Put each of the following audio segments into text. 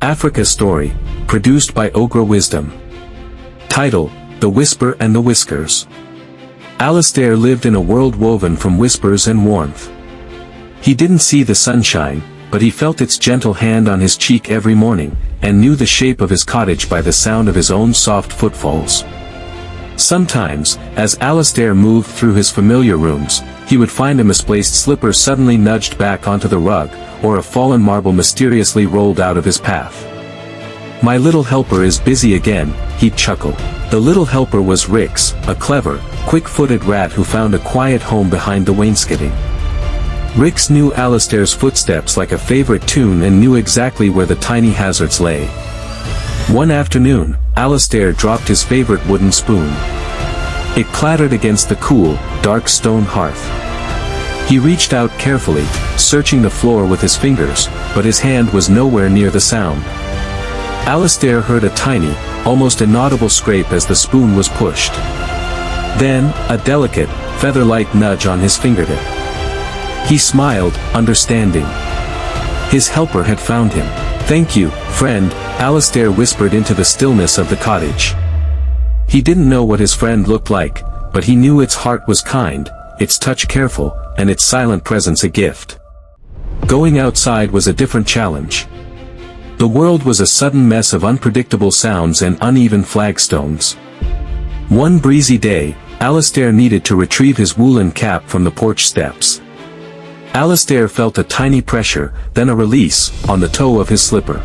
Africa Story, produced by Ogre Wisdom. Title: The Whisper and the Whiskers. Alastair lived in a world woven from whispers and warmth. He didn't see the sunshine, but he felt its gentle hand on his cheek every morning, and knew the shape of his cottage by the sound of his own soft footfalls. Sometimes, as Alastair moved through his familiar rooms, he would find a misplaced slipper suddenly nudged back onto the rug, or a fallen marble mysteriously rolled out of his path. "My little helper is busy again," he'd chuckle. The little helper was Rix, a clever, quick-footed rat who found a quiet home behind the wainscoting. Rix knew Alastair's footsteps like a favorite tune and knew exactly where the tiny hazards lay. One afternoon, Alastair dropped his favorite wooden spoon. It clattered against the cool, dark stone hearth. He reached out carefully, searching the floor with his fingers, but his hand was nowhere near the sound. Alastair heard a tiny, almost inaudible scrape as the spoon was pushed. Then, a delicate, feather-like nudge on his fingertip. He smiled, understanding. His helper had found him. "Thank you, friend," Alastair whispered into the stillness of the cottage. He didn't know what his friend looked like, but he knew its heart was kind, its touch careful, and its silent presence a gift. Going outside was a different challenge. The world was a sudden mess of unpredictable sounds and uneven flagstones. One breezy day, Alastair needed to retrieve his woolen cap from the porch steps. Alastair felt a tiny pressure, then a release, on the toe of his slipper.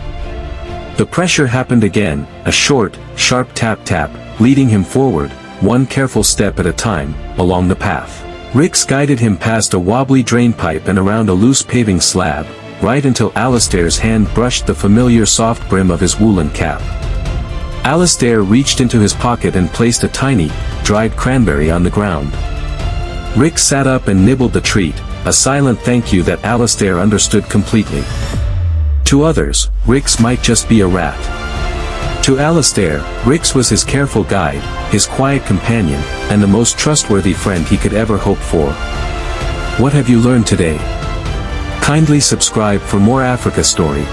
The pressure happened again, a short, sharp tap-tap, leading him forward, one careful step at a time, along the path. Rix guided him past a wobbly drainpipe and around a loose paving slab, right until Alastair's hand brushed the familiar soft brim of his woolen cap. Alastair reached into his pocket and placed a tiny, dried cranberry on the ground. Rix sat up and nibbled the treat, a silent thank you that Alastair understood completely. To others, Rix might just be a rat. To Alastair, Rix was his careful guide, his quiet companion, and the most trustworthy friend he could ever hope for. What have you learned today? Kindly subscribe for more Africa Story.